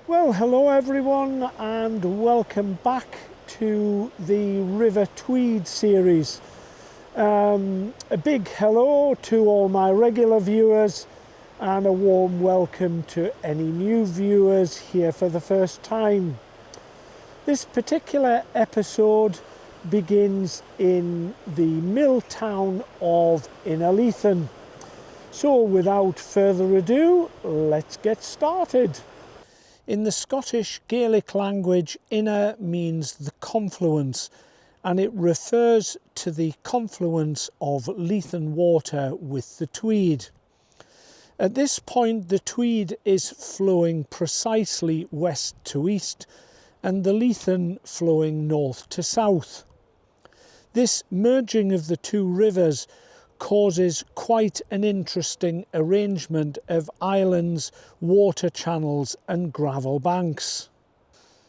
Well, hello everyone and welcome back to the River Tweed series. A big hello to all my regular viewers and a warm welcome to any new viewers here for the first time. This particular episode begins in the mill town of Innerleithen. So without further ado, let's get started. In the Scottish Gaelic language, Inner means the confluence, and it refers to the confluence of Leithen water with the Tweed. At this point, the Tweed is flowing precisely west to east, and the Leithen flowing north to south. This merging of the two rivers causes quite an interesting arrangement of islands, water channels and gravel banks.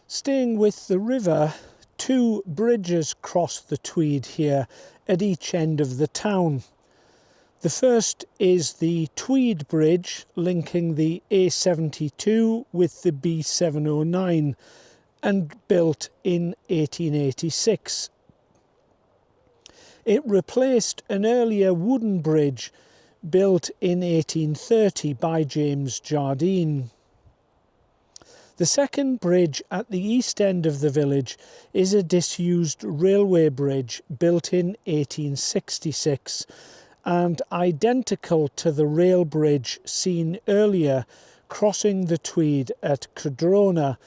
Staying with the river, two bridges cross the Tweed here at each end of the town. The first is the Tweed Bridge linking the A72 with the B709 and built in 1886. It replaced an earlier wooden bridge built in 1830 by James Jardine. The second bridge at the east end of the village is a disused railway bridge built in 1866 and identical to the rail bridge seen earlier crossing the Tweed at Credrona,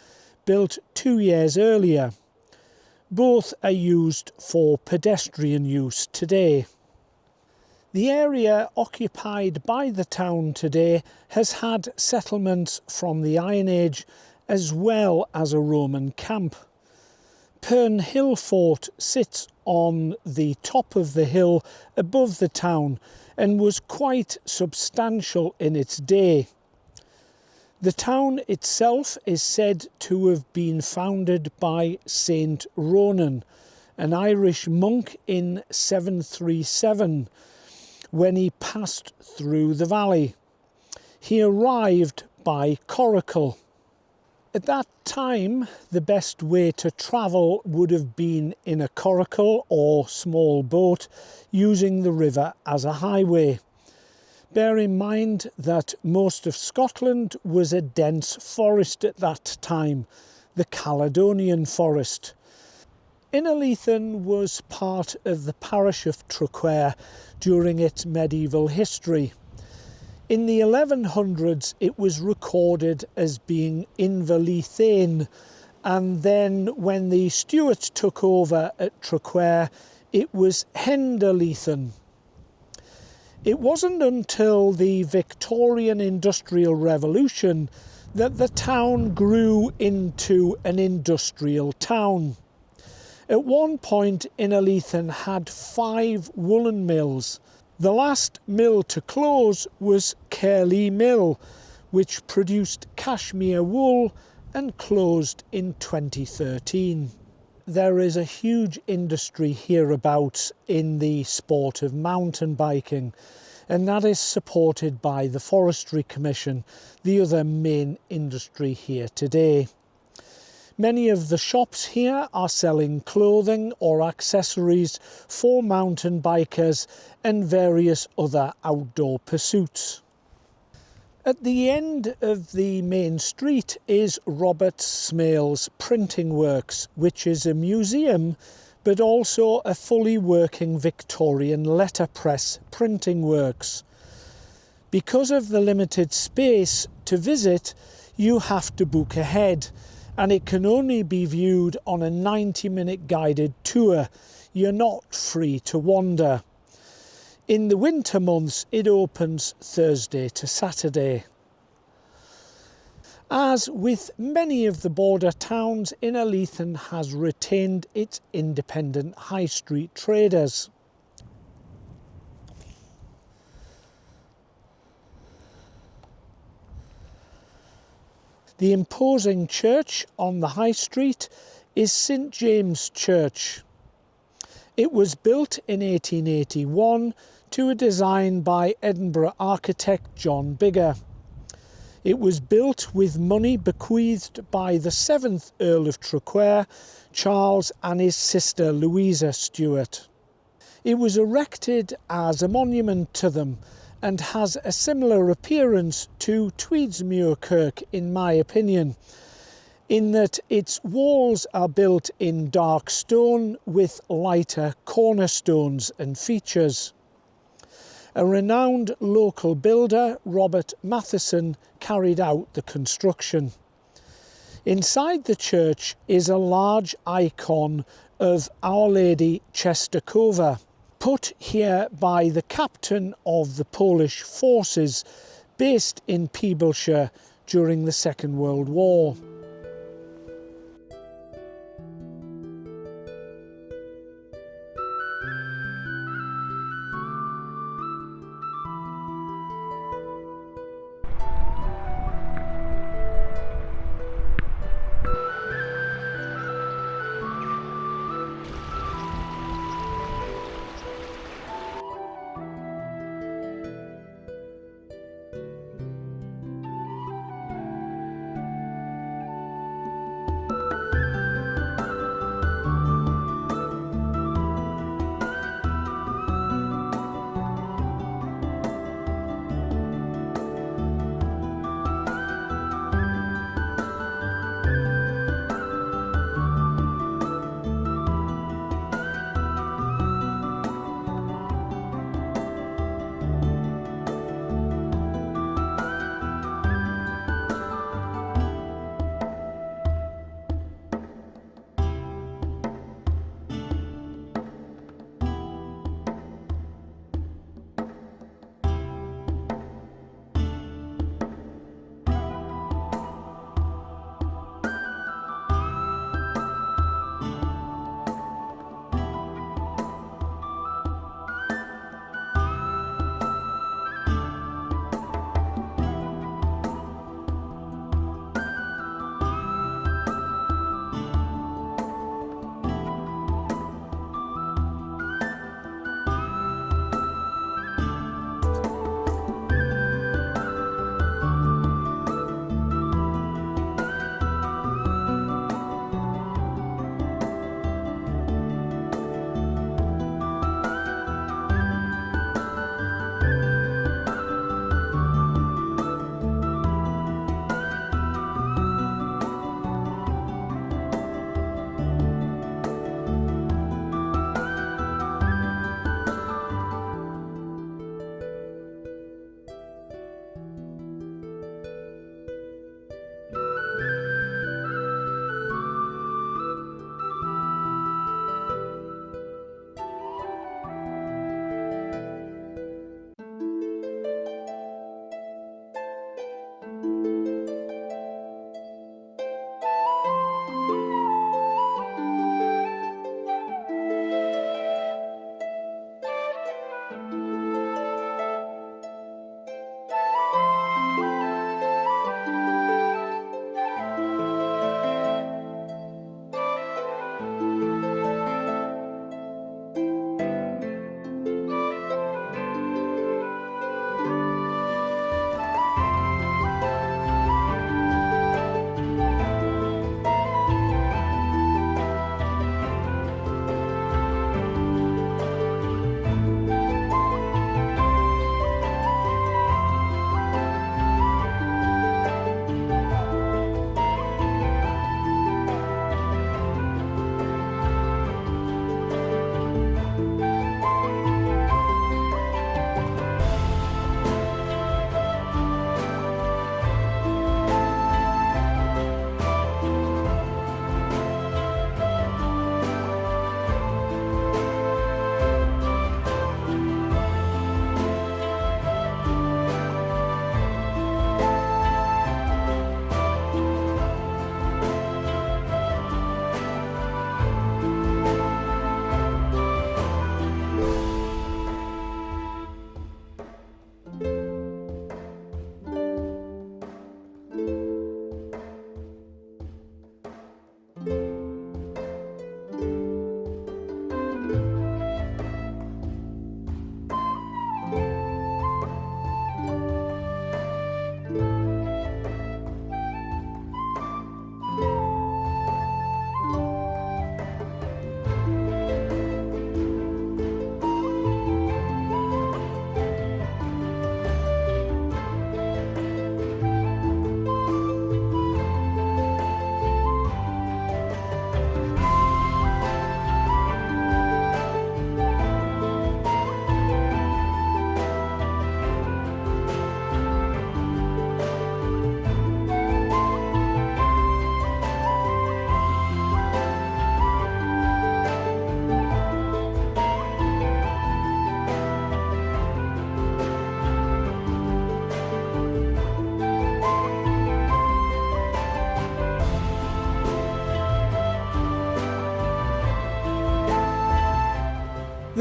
built 2 years earlier. Both are used for pedestrian use today. The area occupied by the town today has had settlements from the Iron Age as well as a Roman camp. Pern Hill Fort sits on the top of the hill above the town and was quite substantial in its day. The town itself is said to have been founded by Saint Ronan, an Irish monk in 737, when he passed through the valley. He arrived by coracle. At that time, the best way to travel would have been in a coracle or small boat, using the river as a highway. Bear in mind that most of Scotland was a dense forest at that time, the Caledonian forest. Innerleithen was part of the parish of Traquair during its medieval history. In the 1100s it was recorded as being Innerleithen, and then when the Stuarts took over at Traquair it was Henderleithen. It wasn't until the Victorian Industrial Revolution that the town grew into an industrial town. At one point, Innerleithen had 5 woolen mills. The last mill to close was Carley Mill, which produced cashmere wool and closed in 2013. There is a huge industry hereabouts in the sport of mountain biking, and that is supported by the Forestry Commission, the other main industry here today. Many of the shops here are selling clothing or accessories for mountain bikers and various other outdoor pursuits. At the end of the main street is Robert Smale's Printing Works, which is a museum but also a fully working Victorian letterpress printing works. Because of the limited space to visit, you have to book ahead, and it can only be viewed on a 90-minute guided tour. You're not free to wander. In the winter months, it opens Thursday to Saturday. As with many of the border towns, Innerleithen has retained its independent high street traders. The imposing church on the high street is St James Church. It was built in 1881 to a design by Edinburgh architect John Biggar. It was built with money bequeathed by the 7th Earl of Traquair, Charles, and his sister Louisa Stuart. It was erected as a monument to them and has a similar appearance to Tweedsmuir Kirk, in my opinion, in that its walls are built in dark stone with lighter cornerstones and features. A renowned local builder, Robert Matheson, carried out the construction. Inside the church is a large icon of Our Lady Czestochowa, put here by the captain of the Polish forces based in Peeblesshire during the Second World War.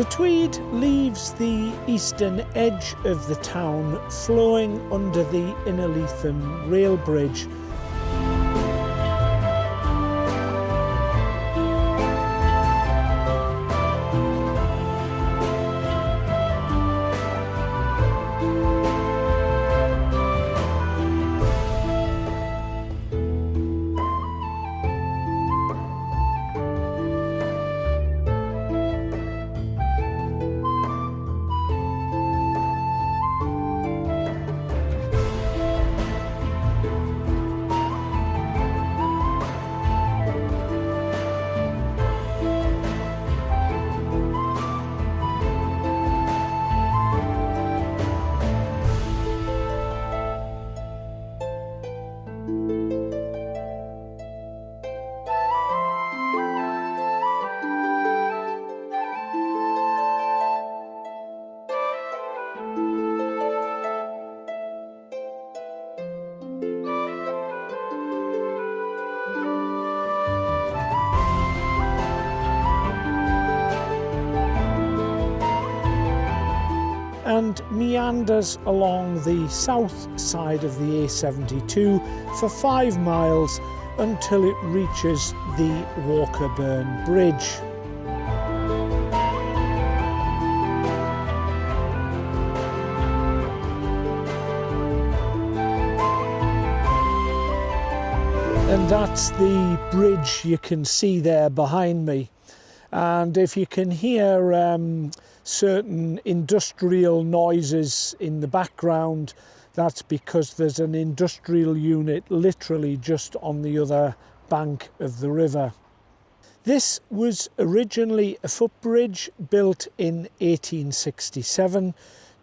The Tweed leaves the eastern edge of the town flowing under the Innerleithen rail bridge. And meanders along the south side of the A72 for 5 miles until it reaches the Walkerburn Bridge. And that's the bridge you can see there behind me. And if you can hear certain industrial noises in the background, that's because there's an industrial unit literally just on the other bank of the river. This was originally a footbridge built in 1867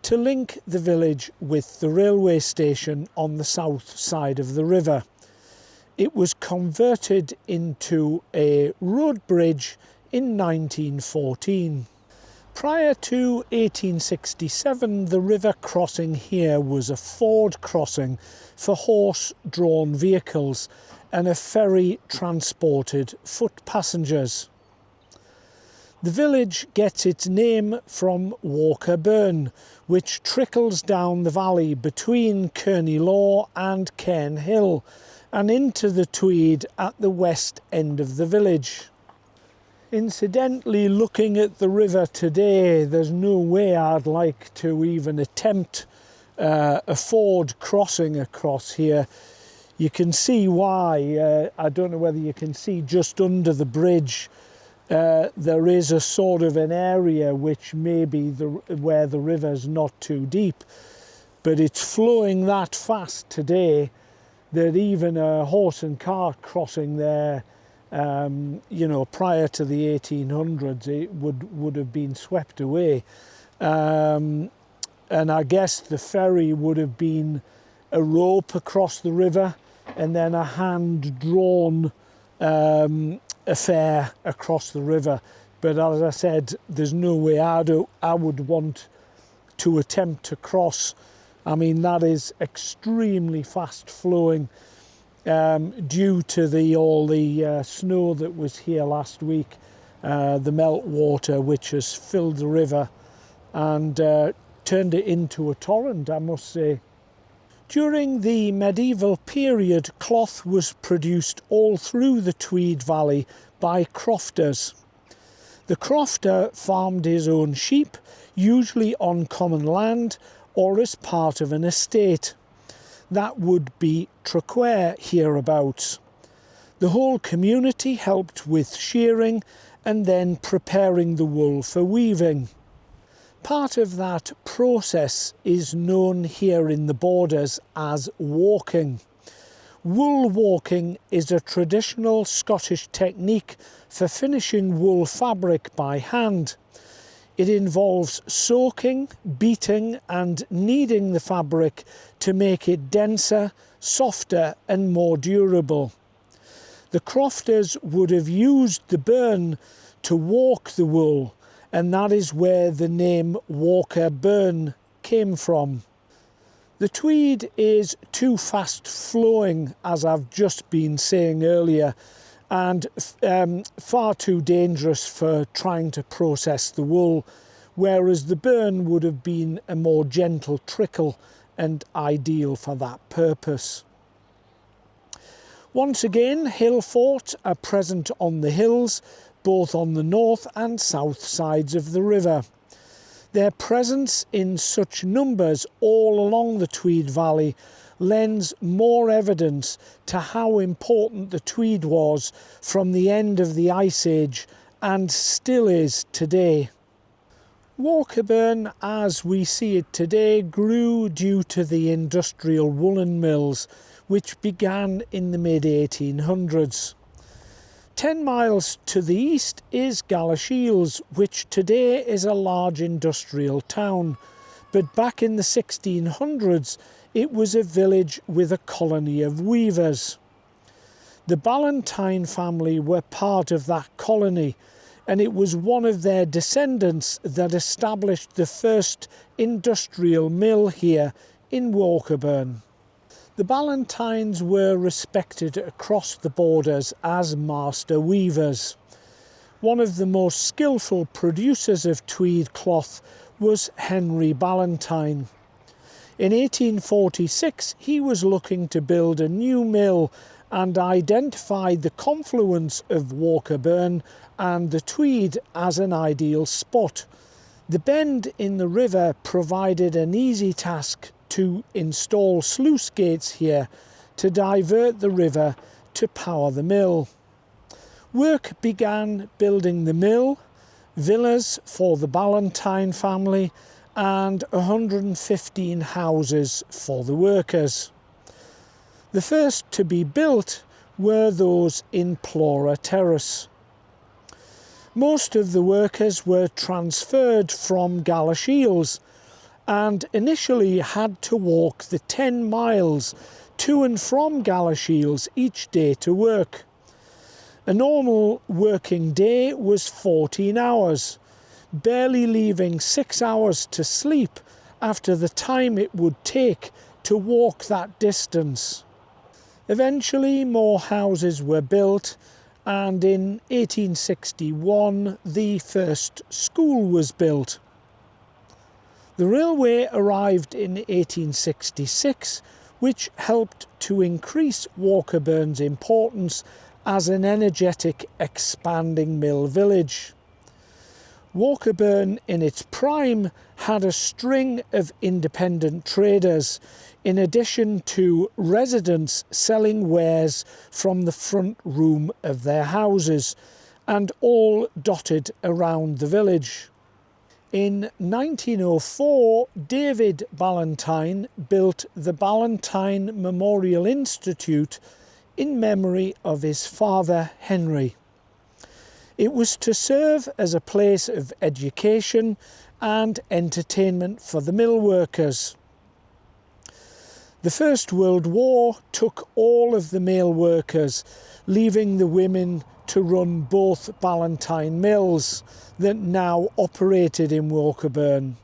to link the village with the railway station on the south side of the river. It was converted into a road bridge in 1914. Prior to 1867, the river crossing here was a ford crossing for horse-drawn vehicles, and a ferry transported foot passengers. The village gets its name from Walkerburn, which trickles down the valley between Kearney Law and Cairn Hill and into the Tweed at the west end of the village. Incidentally, looking at the river today, there's no way I'd like to even attempt a ford crossing across here. You can see why. I don't know whether you can see just under the bridge there is a sort of an area which may be where the river's not too deep, but it's flowing that fast today that even a horse and cart crossing there, you know, prior to the 1800s, it would have been swept away. And I guess the ferry would have been a rope across the river and then a hand-drawn affair across the river. But as I said, there's no way I would want to attempt to cross. I mean, that is extremely fast-flowing. Due to all the snow that was here last week, the meltwater which has filled the river and turned it into a torrent, I must say. During the medieval period, cloth was produced all through the Tweed Valley by crofters. The crofter farmed his own sheep, usually on common land or as part of an estate. That would be Traquair hereabouts. The whole community helped with shearing and then preparing the wool for weaving. Part of that process is known here in the borders as walking. Wool walking is a traditional Scottish technique for finishing wool fabric by hand. It involves soaking, beating and kneading the fabric to make it denser, softer and more durable. The crofters would have used the burn to walk the wool, and that is where the name Walkerburn came from. The Tweed is too fast flowing, as I've just been saying earlier, and far too dangerous for trying to process the wool. whereas the burn would have been a more gentle trickle and ideal for that purpose. Once again, hill forts are present on the hills, both on the north and south sides of the river. Their presence in such numbers all along the Tweed Valley lends more evidence to how important the Tweed was from the end of the Ice Age and still is today. Walkerburn, as we see it today, grew due to the industrial woolen mills, which began in the mid-1800s. 10 miles to the east is Galashiels, which today is a large industrial town, but back in the 1600s it was a village with a colony of weavers. The Ballantyne family were part of that colony, and it was one of their descendants that established the first industrial mill here in Walkerburn. The Ballantynes were respected across the borders as master weavers. One of the most skillful producers of tweed cloth was Henry Ballantyne. In 1846 he was looking to build a new mill and identified the confluence of Walkerburn and the Tweed as an ideal spot. The bend in the river provided an easy task to install sluice gates here to divert the river to power the mill. Work began building the mill, villas for the Ballantyne family, and 115 houses for the workers. The first to be built were those in Plora Terrace. Most of the workers were transferred from Galashiels and initially had to walk the 10 miles to and from Galashiels each day to work. A normal working day was 14 hours, barely leaving 6 hours to sleep after the time it would take to walk that distance. Eventually more houses were built, and in 1861 the first school was built. The railway arrived in 1866, which helped to increase Walkerburn's importance as an energetic, expanding mill village. Walkerburn in its prime had a string of independent traders, in addition to residents selling wares from the front room of their houses, and all dotted around the village. In 1904, David Ballantyne built the Ballantyne Memorial Institute in memory of his father Henry. It was to serve as a place of education and entertainment for the mill workers. The First World War took all of the male workers, leaving the women to run both Ballantyne mills that now operated in Walkerburn.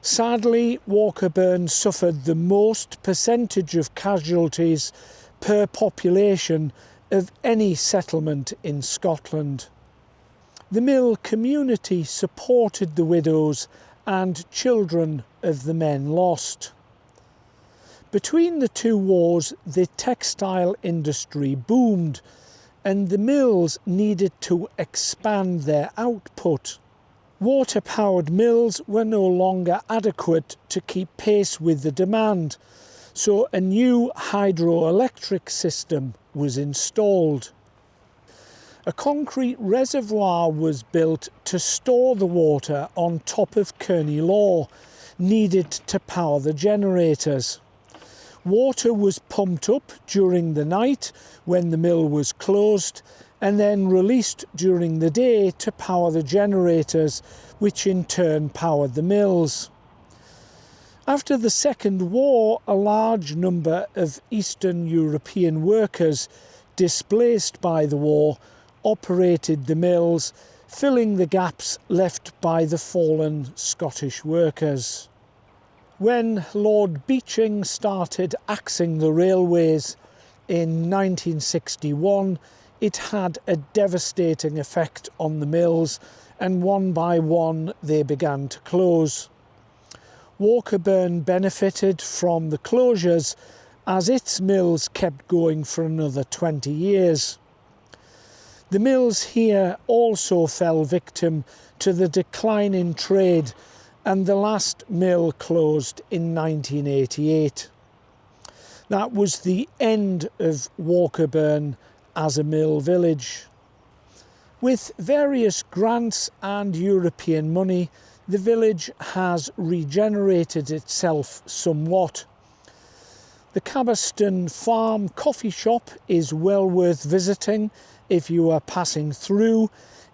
Sadly, Walkerburn suffered the most percentage of casualties per population of any settlement in Scotland. The mill community supported the widows and children of the men lost. Between the two wars, the textile industry boomed, and the mills needed to expand their output. Water-powered mills were no longer adequate to keep pace with the demand, so a new hydroelectric system was installed. A concrete reservoir was built to store the water on top of Kearney Law, needed to power the generators. Water was pumped up during the night when the mill was closed, and then released during the day to power the generators, which in turn powered the mills. After the Second War, a large number of Eastern European workers displaced by the war operated the mills, filling the gaps left by the fallen Scottish workers. When Lord Beeching started axing the railways in 1961, it had a devastating effect on the mills, and one by one they began to close. Walkerburn benefited from the closures as its mills kept going for another 20 years. The mills here also fell victim to the decline in trade, and the last mill closed in 1988. That was the end of Walkerburn as a mill village. With various grants and European money, the village has regenerated itself somewhat. The Cabaston Farm coffee shop is well worth visiting if you are passing through.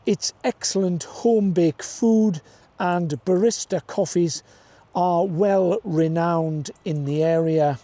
Its excellent home-baked food and barista coffees are well renowned in the area.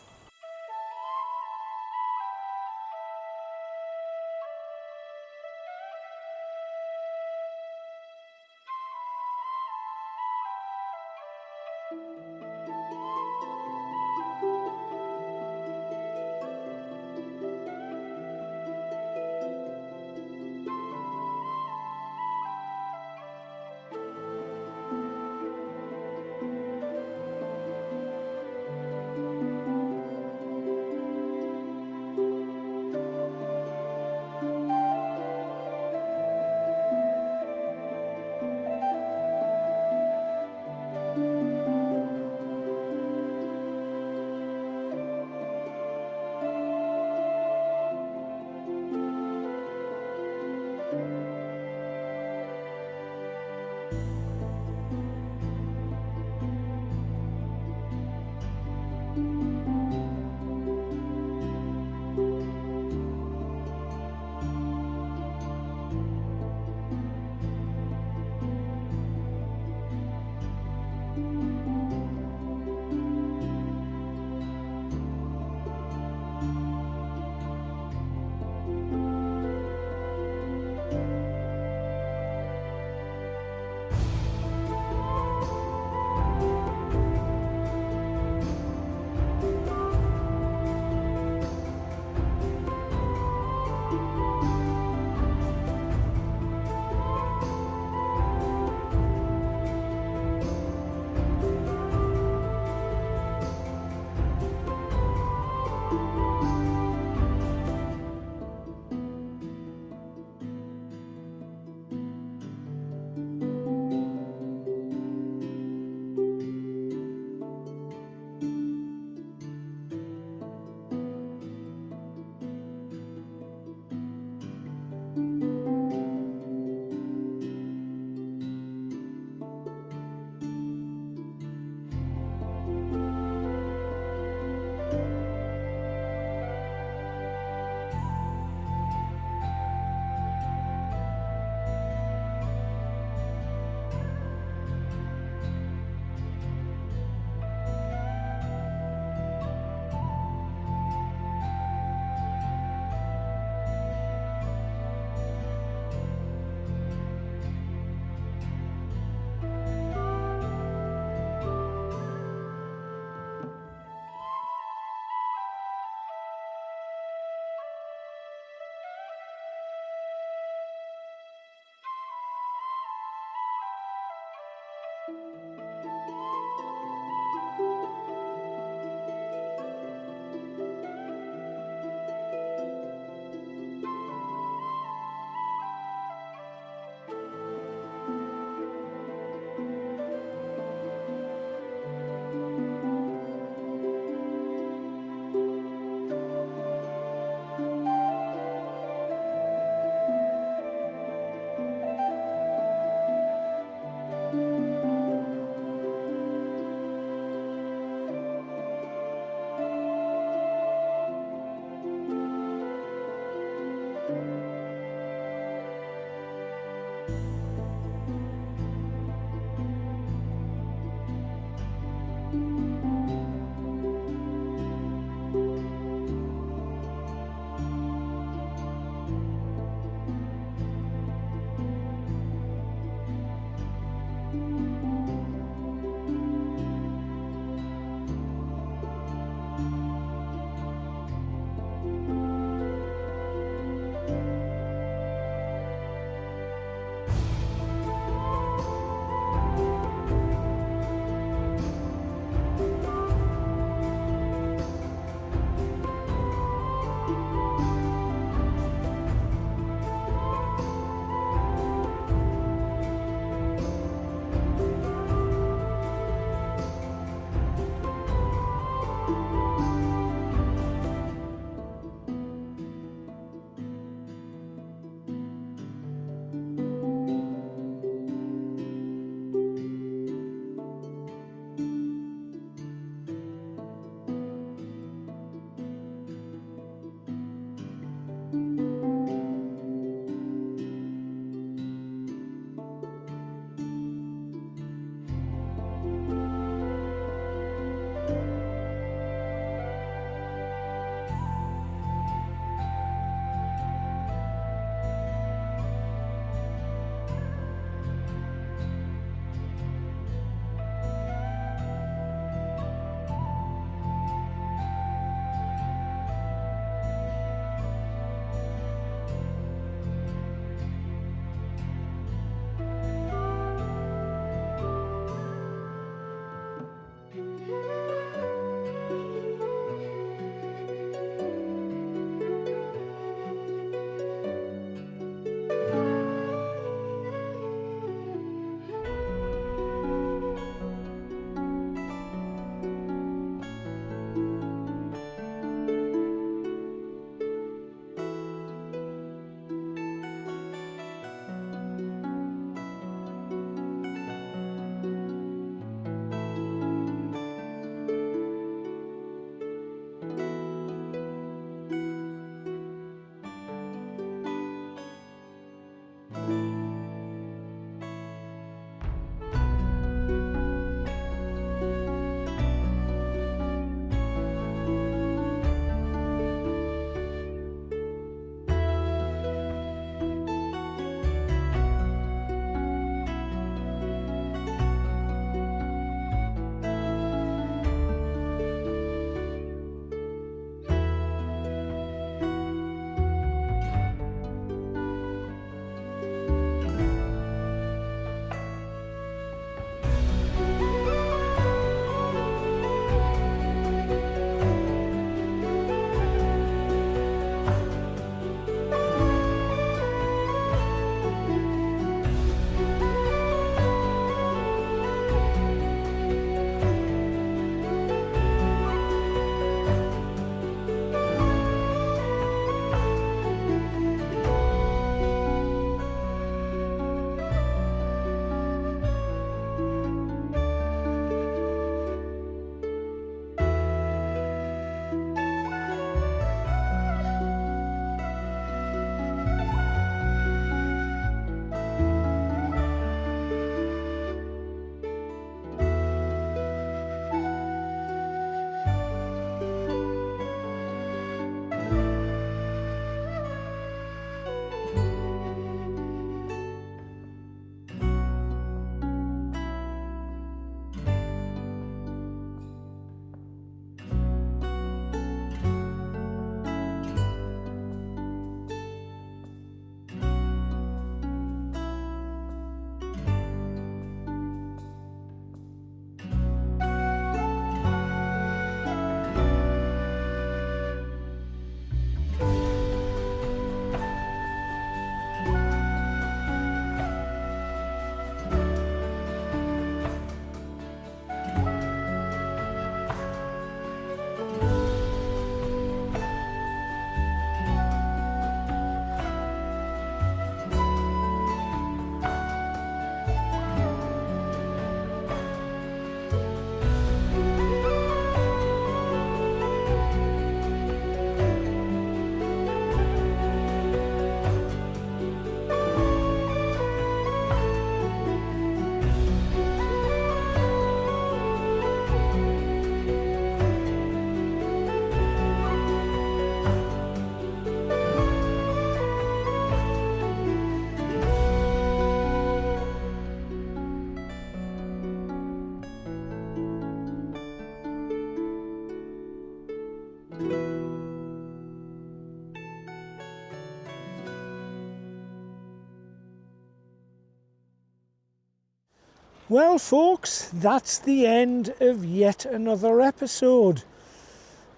Well folks, that's the end of yet another episode.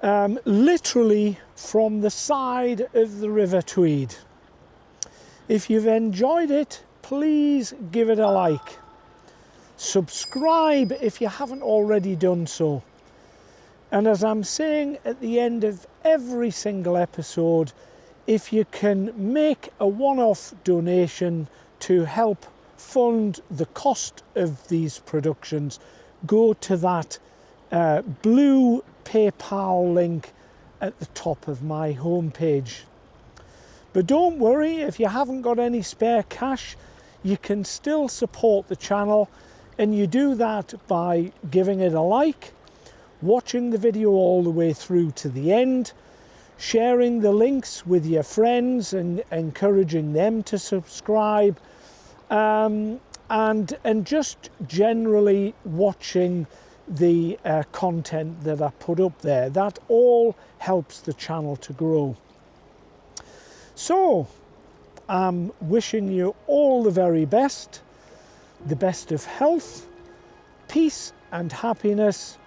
Literally from the side of the River Tweed. If you've enjoyed it, please give it a like. Subscribe if you haven't already done so. And as I'm saying at the end of every single episode, if you can make a one-off donation to help fund the cost of these productions, go to that blue PayPal link at the top of my homepage. But don't worry, if you haven't got any spare cash, you can still support the channel, and you do that by giving it a like, watching the video all the way through to the end, sharing the links with your friends and encouraging them to subscribe, and just generally watching the content that I put up there. That all helps the channel to grow. So I'm wishing you all the very best of health, peace and happiness,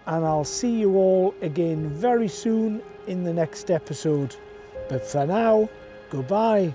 and I'll see you all again very soon in the next episode. But for now, goodbye.